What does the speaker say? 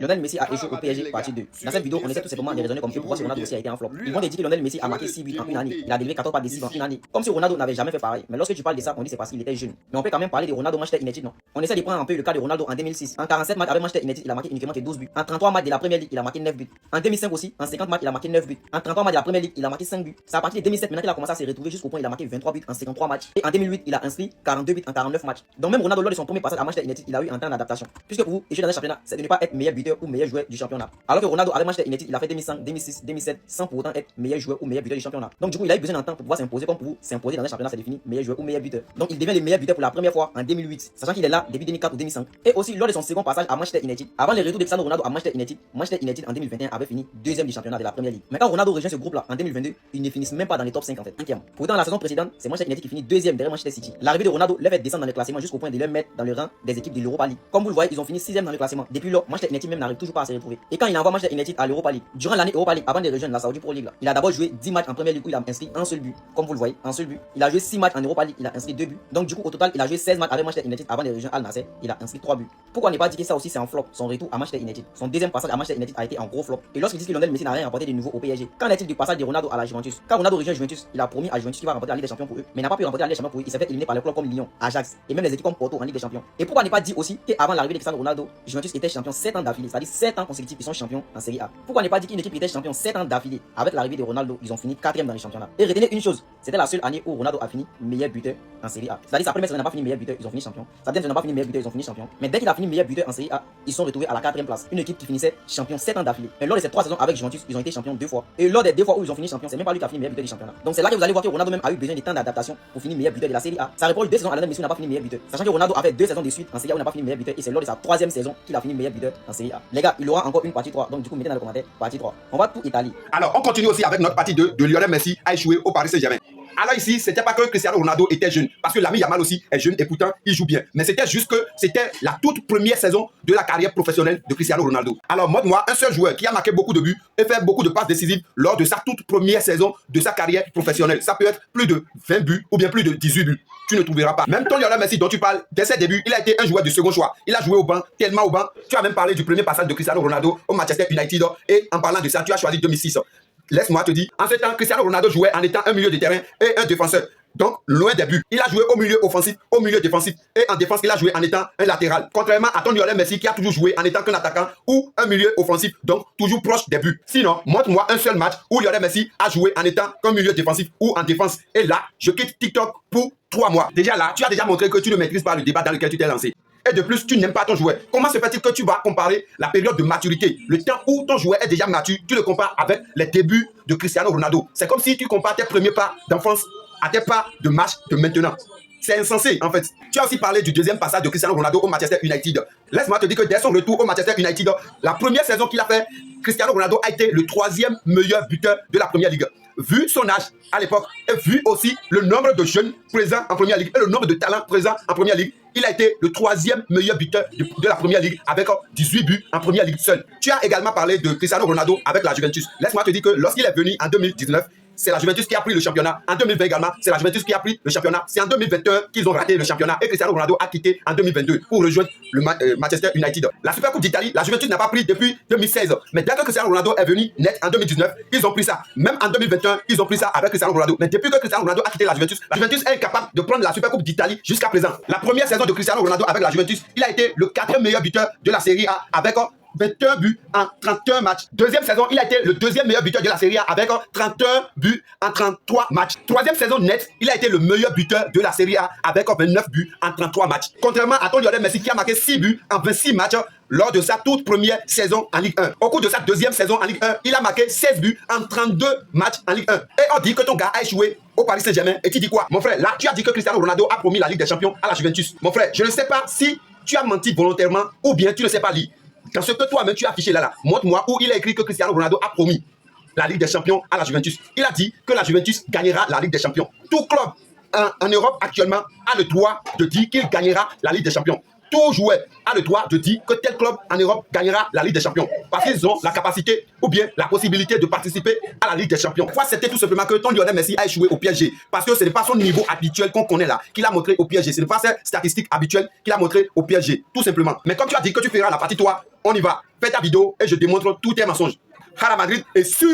Lionel Messi a échoué au PSG partie 2. Dans cette vidéo, on essaie tout simplement de raisonner comme pourquoi Ronaldo aussi a été un flop. Ils vont dire que Lionel Messi a marqué 6 buts en une année. Il a délivré 14 passes décisives en une année. Comme si Ronaldo n'avait jamais fait pareil. Mais lorsque tu parles de ça, on dit c'est parce qu'il était jeune. Mais on peut quand même parler de Ronaldo Manchester United, non? On essaie de prendre un peu le cas de Ronaldo en 2006. En 47 matchs avec Manchester United, il a marqué uniquement que 12 buts. En 33 matchs de la Premier League, il a marqué 9 buts. En 2005 aussi, en 50 matchs, il a marqué 9 buts. En 33 matchs de la Premier League, il a marqué 5 buts. C'est à partir de 2007 maintenant qu'il a commencé à se retrouver jusqu'au point où il a marqué 23 buts en 53 matchs. Et en 2008, il a inscrit 42 buts en 49 matchs. Donc même Ronaldo lors de son premier passage à Manchester United, il a eu un temps d'adaptation. Puisque pour vous, échouer dans un championnat, c'est de ne pas être meilleur buteur ou meilleur joueur du championnat. Alors que Ronaldo avec Manchester United, il a fait 2005, 2006, 2007 sans pour autant être meilleur joueur ou meilleur buteur du championnat. Donc du coup, il a eu besoin d'un temps pour pouvoir s'imposer. Comme pour vous, s'imposer dans un championnat, c'est défini meilleur joueur ou meilleur buteur. Donc il devient le meilleur buteur pour la première fois en 2008, sachant qu'il est là depuis 2004 ou 2005. Et aussi lors de son second passage à Manchester United, avant le retour de Cristiano Ronaldo à Manchester United en 2021 avait fini deuxième du championnat de la Premier League. Mais quand Ronaldo rejoint ce groupe là en 2022, ils ne finissent même pas dans les top 5 en fait. Pourtant la saison précédente, c'est Manchester United qui finit deuxième derrière Manchester City. L'arrivée de Ronaldo les fait descendre dans le classement jusqu'au point de les mettre dans le rang des équipes de l'Europa League. Comme vous le voyez, ils ont fini 6e dans le classement. Depuis lors, Manchester United même n'arrive toujours pas à se retrouver. Et quand il envoie Manchester United à l'Europa League, durant l'année Europa League, avant de rejoindre la Saudi Pro League, là, il a d'abord joué 10 matchs en Premier League où il a inscrit un seul but. Comme vous le voyez, un seul but. Il a joué 6 matchs en Europa League, il a inscrit 2 buts. Donc du coup, au total, il a joué 16 matchs avec Manchester United avant de rejoindre Al Nassr, il a inscrit 3 buts. Pourquoi ne pas dire que ça aussi c'est un flop, son retour à Manchester United? Son deuxième passage à Manchester United a été un gros flop. Et lorsqu'ils disent que Lionel Messi n'a rien apporté de nouveau au PSG, qu'en est-il du passage de Ronaldo à la Juventus? Quand Ronaldo rejoint Juventus, il a promis à Juventus qu'il va remporter la Ligue des Champions pour eux, mais n'a pas pu remporter la Ligue des Champions pour eux. Il s'est fait éliminer par les clubs comme Lyon, Ajax et même les équipes comme Porto en Ligue des Champions. Et pourquoi ne pas dire aussi qu'avant l'arrivée de Cristiano Ronaldo, Juventus était champion 7 ans d'affilée, c'est-à-dire 7 ans consécutifs ils sont champions en Série A. Pourquoi ne pas dire qu'une équipe était champion 7 ans d'affilée avec l'arrivée de Ronaldo, ils ont fini 4e dans les championnats. Et retenez une chose, c'était la seule année où Ronaldo a fini meilleur buteur en Série A. C'est-à-dire sa première saison n'a pas fini meilleur buteur, ils ont fini champion. Sa deuxième saison n'a pas fini meilleur buteur, ils ont fini champion. Mais dès qu'il a fini meilleur buteur en Série A, ils sont retrouvés à la 4e place. Une équipe qui finissait champion 7 ans d'affilée. Mais lors de ces 3 saisons avec Juventus, ils ont été champions 2 fois. Et lors des 2 fois où ils ont fini champion, c'est même pas lui qui a fini meilleur buteur du championnat. Donc c'est là que vous allez voir que Ronaldo même a eu besoin de temps d'adaptation pour finir meilleur buteur de la Série A. Ça reproche 2 saisons à Lionel Messi n'a pas fini meilleur buteur. Sachant que Ronaldo avait 2 saisons de suite en Série A où n'a pas fini meilleur buteur et c'est lors de sa 3e saison qu'il a fini meilleur buteur en Série A. Les gars, il aura encore une partie 3. Donc du coup, mettez dans les commentaires partie 3. On va tout étaler. Alors, on continue aussi avec notre partie 2 de Lionel Messi a échoué au Paris Saint-Germain. Alors ici, c'était pas que Cristiano Ronaldo était jeune, parce que l'ami Yamal aussi est jeune et pourtant il joue bien. Mais c'était juste que c'était la toute première saison de la carrière professionnelle de Cristiano Ronaldo. Alors moi, un seul joueur qui a marqué beaucoup de buts et fait beaucoup de passes décisives lors de sa toute première saison de sa carrière professionnelle. Ça peut être plus de 20 buts ou bien plus de 18 buts. Tu ne trouveras pas. Même ton Lionel Messi dont tu parles, dès ses débuts, il a été un joueur de second choix. Il a joué au banc, tellement au banc. Tu as même parlé du premier passage de Cristiano Ronaldo au Manchester United et en parlant de ça, tu as choisi 2006. Laisse-moi te dire, en ce temps, Cristiano Ronaldo jouait en étant un milieu de terrain et un défenseur. Donc, loin des buts. Il a joué au milieu offensif, au milieu défensif. Et en défense, il a joué en étant un latéral. Contrairement à ton Lionel Messi qui a toujours joué en étant qu'un attaquant ou un milieu offensif. Donc, toujours proche des buts. Sinon, montre-moi un seul match où Lionel Messi a joué en étant qu'un milieu défensif ou en défense. Et là, je quitte TikTok pour 3 mois. Déjà là, tu as déjà montré que tu ne maîtrises pas le débat dans lequel tu t'es lancé. Et de plus, tu n'aimes pas ton joueur. Comment se fait-il que tu vas comparer la période de maturité, le temps où ton joueur est déjà mature, tu le compares avec les débuts de Cristiano Ronaldo? C'est comme si tu compares tes premiers pas d'enfance à tes pas de match de maintenant. C'est insensé en fait. Tu as aussi parlé du deuxième passage de Cristiano Ronaldo au Manchester United. Laisse-moi te dire que dès son retour au Manchester United, la première saison qu'il a fait, Cristiano Ronaldo a été le 3e meilleur buteur de la Première Ligue. Vu son âge à l'époque et vu aussi le nombre de jeunes présents en Première Ligue et le nombre de talents présents en Première Ligue, il a été le 3e meilleur buteur de la Première Ligue avec 18 buts en Première Ligue seul. Tu as également parlé de Cristiano Ronaldo avec la Juventus. Laisse-moi te dire que lorsqu'il est venu en 2019, c'est la Juventus qui a pris le championnat. En 2020 également, c'est la Juventus qui a pris le championnat. C'est en 2021 qu'ils ont raté le championnat et Cristiano Ronaldo a quitté en 2022 pour rejoindre le Manchester United. La Super Coupe d'Italie, la Juventus n'a pas pris depuis 2016. Mais dès que Cristiano Ronaldo est venu net en 2019, ils ont pris ça. Même en 2021, ils ont pris ça avec Cristiano Ronaldo. Mais depuis que Cristiano Ronaldo a quitté la Juventus est incapable de prendre la Super Coupe d'Italie jusqu'à présent. La première saison de Cristiano Ronaldo avec la Juventus, il a été le 4e meilleur buteur de la Serie A avec 21 buts en 31 matchs. Deuxième saison, il a été le 2e meilleur buteur de la Serie A avec 31 buts en 33 matchs. Troisième saison net, il a été le meilleur buteur de la Serie A avec 29 buts en 33 matchs. Contrairement à ton Lionel Messi qui a marqué 6 buts en 26 matchs lors de sa toute première saison en Ligue 1. Au cours de sa deuxième saison en Ligue 1, il a marqué 16 buts en 32 matchs en Ligue 1. Et on dit que ton gars a échoué au Paris Saint-Germain. Et tu dis quoi? Mon frère, là, tu as dit que Cristiano Ronaldo a promis la Ligue des Champions à la Juventus. Mon frère, je ne sais pas si tu as menti volontairement ou bien tu ne sais pas lire. Dans ce que toi-même tu as affiché là, montre-moi où il a écrit que Cristiano Ronaldo a promis la Ligue des Champions à la Juventus. Il a dit que la Juventus gagnera la Ligue des Champions. Tout club en Europe actuellement a le droit de dire qu'il gagnera la Ligue des Champions. tout joueur a le droit de dire que tel club en Europe gagnera la Ligue des Champions. Parce qu'ils ont la capacité ou bien la possibilité de participer à la Ligue des Champions. Pourquoi c'était tout simplement que ton Lionel Messi a échoué au PSG? Parce que ce n'est pas son niveau habituel qu'on connaît là, qu'il a montré au PSG. Ce n'est pas ses statistiques habituelles qu'il a montré au PSG, tout simplement. Mais comme tu as dit que tu feras la partie, toi, on y va. Fais ta vidéo et je démontre tous tes mensonges. Real Madrid est sûr